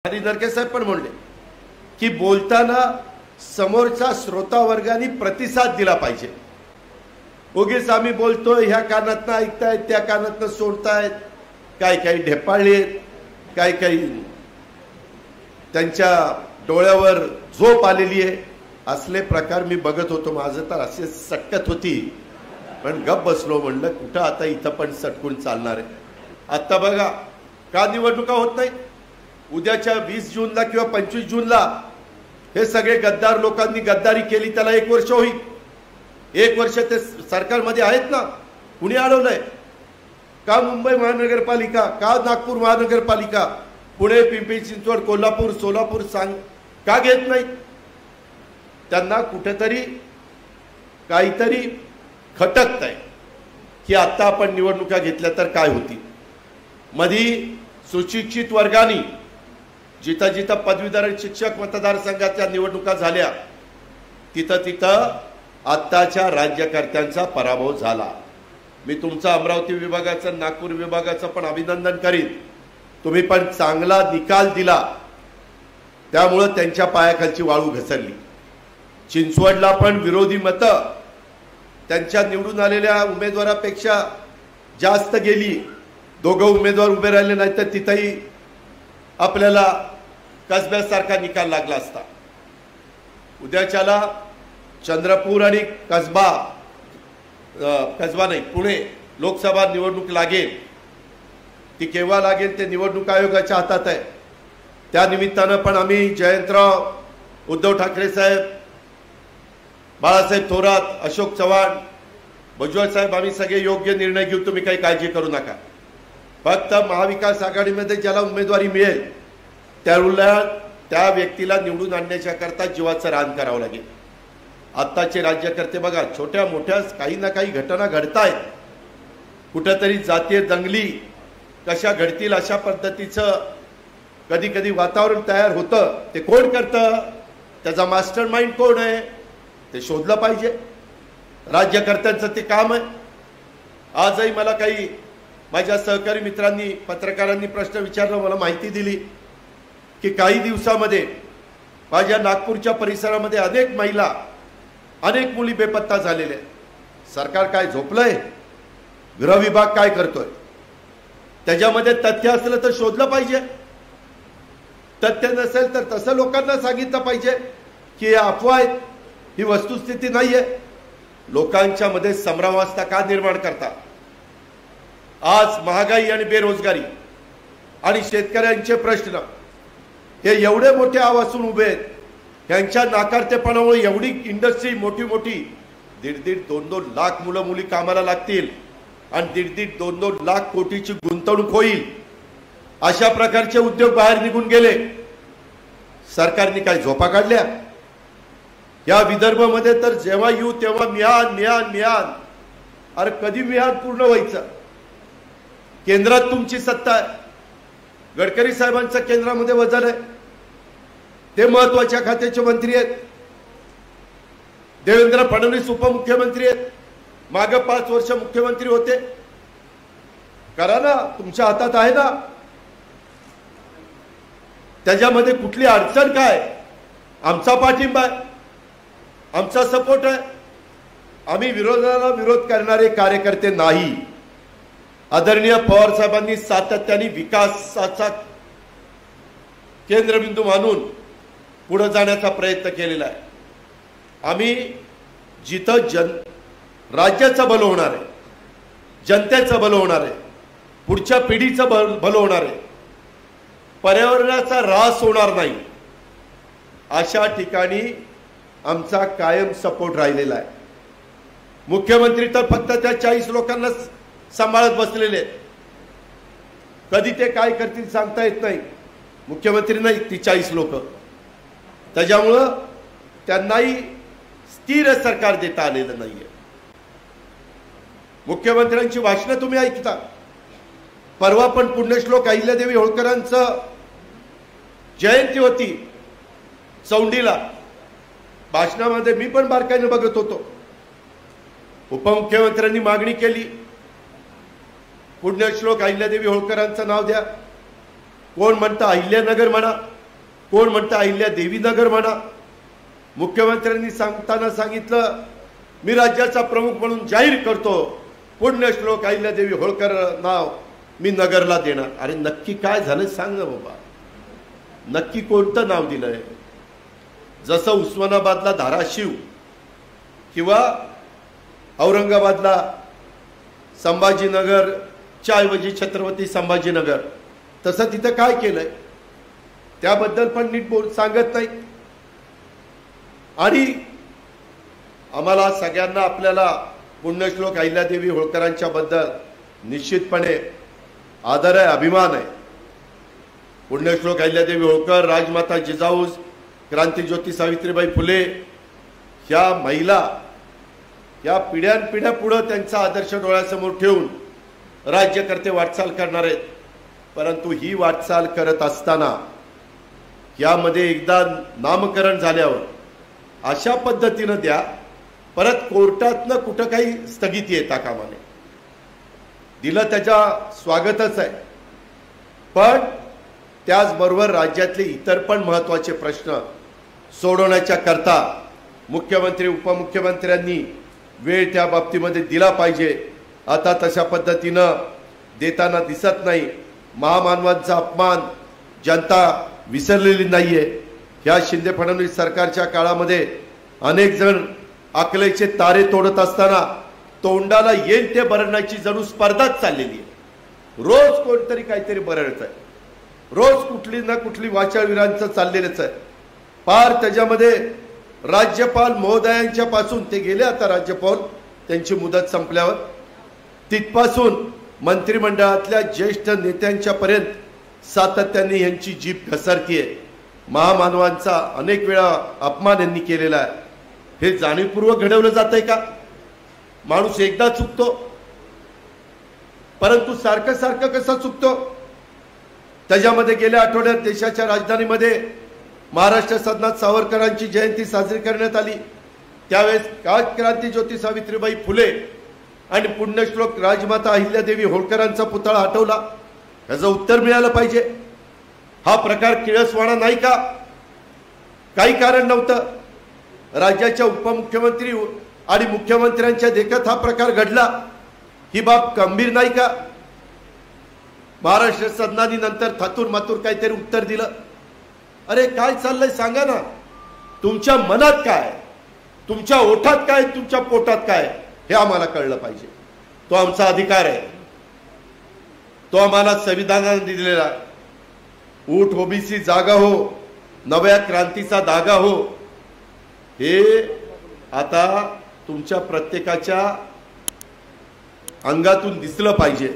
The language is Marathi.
हरी नरके साहेब पण म्हणले की बोलताना समोरच्या श्रोता वर्गाने प्रतिसाद दिला पाहिजे। उगीच आम्ही बोलतोय ह्या कानातनं ऐकतायत त्या कानातनं सोडतायत, काही ढेपाळले आहेत, काही त्यांच्या डोळ्यावर झोप आलेली आहे, असले प्रकार मी बघत होतो। माझं तर असे सटकत होती, पण गप बसलो, म्हणलं कुठं आता इथं पण सटकून चालणार आहे। आता बघा का निवडणुका होत नाही, उद्याच्या 20 जूनला किंवा 25 जूनला हे सगळे गद्दार लोकांनी गद्दारी केली, त्याला 1 वर्ष होईल। 1 वर्ष ते सरकारमध्ये आहेत ना, कुणी अडवलंय का? मुंबई महानगरपालिका का, नागपूर महानगरपालिका, पुणे, पिंपरी चिंचवड, कोल्हापूर, सोलापूर सांग का घेत नाही? त्यांना कुठेतरी काहीतरी खटकतंय की आता आपण निवडणुका घेतल्या तर काय होती। मधी सुशिक्षित वर्गानी जिथं जिथं पदवीधर शिक्षक मतदारसंघाच्या निवडणुका झाल्या तिथं आत्ताच्या राज्यकर्त्यांचा पराभव झाला। मी तुमचा अमरावती विभागाचं, नागपूर विभागाचं पण अभिनंदन करीन, तुम्ही पण चांगला निकाल दिला, त्यामुळे त्यांच्या पायाखालची वाळू घसरली। चिंचवडला पण विरोधी मतं त्यांच्या निवडून आलेल्या उमेदवारापेक्षा जास्त गेली, 2 उमेदवार उभे राहिले नाही तर तिथेही आपल्याला कसब्यासारखा निकाल लागला असता। उद्याच्याला चंद्रपूर आणि कसबा नाही, पुणे लोकसभा निवडणूक लागेल, ती केव्हा लागेल ते निवडणूक आयोगाच्या हातात आहे। त्या निमित्तानं पण आम्ही जयंतराव, उद्धव ठाकरे साहेब, बाळासाहेब थोरात, अशोक चव्हाण, भुजबळ साहेब, आम्ही सगळे योग्य निर्णय घेऊ, तुम्ही काही काळजी करू नका। फक्त महाविकास आघाडीमध्ये ज्याला उमेदवारी मिळेल त्या व्यक्तीला निवडून आणण्याच्या करता जीवाचं रान करावं लागेल। आत्ताचे राज्यकर्ते बघा, छोट्या मोठ्या काही ना काही घटना घडतायत, कुठेतरी जातीय दंगली कशा घडतील अशा पद्धतीचं कधी कधी वातावरण तयार होतं। ते कोण करतं, त्याचा मास्टर माइंड कोण आहे ते शोधलं पाहिजे। राज्यकर्त्यांचं ते काम आहे। आजही मला काही माझ्या सहकारी मित्रांनी, पत्रकारांनी प्रश्न विचारला, मला माहिती दिली की काही दिवसामध्ये माझ्या नागपूरच्या परिसरामध्ये अनेक महिला, अनेक मुली बेपत्ता झालेल्या आहेत। सरकार काय झोपलंय? गृह विभाग काय करतोय? त्याच्यामध्ये तथ्य असलं तर शोधलं पाहिजे, तथ्य नसेल तर तसं लोकांना सांगितलं पाहिजे की हे अफवा आहेत, ही वस्तुस्थिती नाहीये। लोकांच्या मध्ये संभ्रमावस्था का निर्माण करता? आज महागाई आणि बेरोजगारी आणि शेतकऱ्यांचे प्रश्न हे एवढे मोठे आवाजून उभे आहेत, यांच्या नाकारतेपणामुळे एवढी इंडस्ट्री मोठी 1.5-2 लाख मुलं मुली कामाला लागतील आणि 1.5-2 लाख कोटीची गुंतवणूक होईल। अशा प्रकारचे उद्योग बाहेर निघून गेले। सरकारने काय झोपा काढल्या? या विदर्भामध्ये तर जेव्हा येऊ तेव्हा मिहान, अरे कधी मिहान पूर्ण व्हायचं? केंद्रात तुमची सत्ता आहे, गडकरी साहेबांचं केंद्रामध्ये वजन आहे, ते महत्वाच्या खात्याचे मंत्री आहेत, देवेंद्र फडणवीस उपमुख्यमंत्री आहेत, मागे 5 वर्ष मुख्यमंत्री होते। करा ना, तुमच्या हातात आहे ना। त्याच्यामध्ये कुठली अडचण काय? आमचा पाठिंबा आहे, आमचा सपोर्ट आहे। आम्ही विरोधाला विरोध करणारे कार्यकर्ते नाही। आदरणीय पवार साहेबांनी सातत्याने विकासाचा केंद्रबिंदू मानून पुढे जाण्याचा प्रयत्न केलेला आहे। आम्ही जिथं राज्याचं भलं होणार आहे, जनतेचं भलं होणार आहे, पुढच्या पिढीचं भलं होणार आहे, पर्यावरणाचा ऱ्हास होणार नाही, अशा ठिकाणी आमचा कायम सपोर्ट राहिलेला आहे। मुख्यमंत्री तर फक्त त्या 40 लोकांना सांभाळत बसलेले आहेत, कधी ते काय करतील सांगता येत नाही। मुख्यमंत्री नाही, ती 40 लोक, त्याच्यामुळं त्यांनाही स्थिर सरकार देता आलेलं नाहीये। मुख्यमंत्र्यांची भाषणं तुम्ही ऐकता। परवा पण पुण्यश्लोक अहिल्यादेवी होळकरांचं जयंती होती चौंडीला, भाषणामध्ये मी पण बारकाईने बघत होतो। उपमुख्यमंत्र्यांनी मागणी केली पुण्यश्लोक अहिल्यादेवी होळकरांचं नाव द्या, कोण म्हणतं अहिल्यानगर म्हणा, कोण म्हणतं अहिल्या देवीनगर म्हणा. मुख्यमंत्र्यांनी सांगताना सांगितलं मी राज्याचा प्रमुख म्हणून जाहीर करतो पुण्यश्लोक अहिल्यादेवी होळकर नाव मी नगरला देणार. अरे नक्की काय झालं सांग ना बाबा, नक्की कोणतं नाव दिलंय? जसं उस्मानाबादला धाराशिव किंवा औरंगाबादला संभाजीनगरच्या ऐवजी छत्रपती संभाजीनगर, तसं तिथं काय केलंय त्याबद्दल पण नीट सांगत नाही. आणि आम्हाला सगळ्यांना आपल्याला पुण्यश्लोक अहिल्यादेवी होळकरांच्या बद्दल निश्चितपणे आदर आहे, अभिमान आहे. पुण्यश्लोक अहिल्यादेवी होळकर, राजमाता जिजाऊ, क्रांतिज्योती सावित्रीबाई फुले ह्या महिला या पिढ्यानपिढ्या पुढे त्यांचा आदर्श डोळ्यासमोर ठेवून राज्यकर्ते वाटचाल करणार आहेत. परंतु ही वाटचाल करत असताना यामध्ये एकदा नामकरण झाल्यावर अशा पद्धतीनं द्या, परत कोर्टातनं कुठं काही स्थगिती येता कामा नये. दिलं त्याच्या स्वागतच आहे, पण त्याचबरोबर राज्यातले इतर पण महत्त्वाचे प्रश्न सोडवण्याच्या करता मुख्यमंत्री उपमुख्यमंत्र्यांनी वेळ त्या बाबतीमध्ये दिला पाहिजे. आता तशा पद्धतीनं देताना दिसत नाही. महामानवांचा अपमान जनता विसरलेली नाहीये. ह्या शिंदे फडणवीस सरकारच्या काळामध्ये अनेक जण अकलेचे तारे तोडत असताना तोंडाला येईल ते बरडण्याची जणू स्पर्धाच चाललेली आहे. रोज कोणतरी काहीतरी बरडत आहे, रोज कुठली ना कुठली वाचाळवीरांचं चाललेलंच आहे. पार त्याच्यामध्ये राज्यपाल महोदयांच्या पासून ते गेले, आता राज्यपाल त्यांची मुदत संपल्यावर, तिथपासून मंत्रिमंडळातल्या ज्येष्ठ नेत्यांच्या पर्यंत सातत्याने यांची जीभ घसरतीये. महामानवांचा अनेक वेळा अपमान यांनी केलेला आहे. हे जाणीवपूर्वक घडवलं जातंय का? माणूस एकदा चुकतो, परंतु सारखं सारखं कसं चुकतो? त्याच्यामध्ये गेल्या आठवड्यात देशाच्या राजधानीमध्ये महाराष्ट्र सदनात सावरकरांची जयंती साजरी करण्यात आली. त्यावेळेस क्रांतिज्योती सावित्रीबाई फुले आणि पुण्यश्लोक राजमाता अहिल्यादेवी होळकरांचा पुतळा हटवला. त्याचं उत्तर मिळालं पाहिजे. हा प्रकार किळसवाणा नाही का? काही कारण नव्हतं. राज्याच्या उपमुख्यमंत्री आणि मुख्यमंत्र्यांच्या देखत हा प्रकार घडला. ही बाब गंभीर नाही का? महाराष्ट्र सदनानी नंतर थातूर मातूर काहीतरी उत्तर दिलं. अरे काय चाललंय सांगा ना. तुमच्या मनात काय, तुमच्या ओठात काय, तुमच्या पोटात काय, हे आम्हाला कळलं पाहिजे. तो आमचा अधिकार आहे, तो आम्हाला संविधानाने दिलेला आहे. ऊठ ओबीसी जागा हो, नव्या क्रांतीचा धागा हो, हे आता तुमच्या प्रत्येकाच्या अंगातून दिसलं पाहिजे.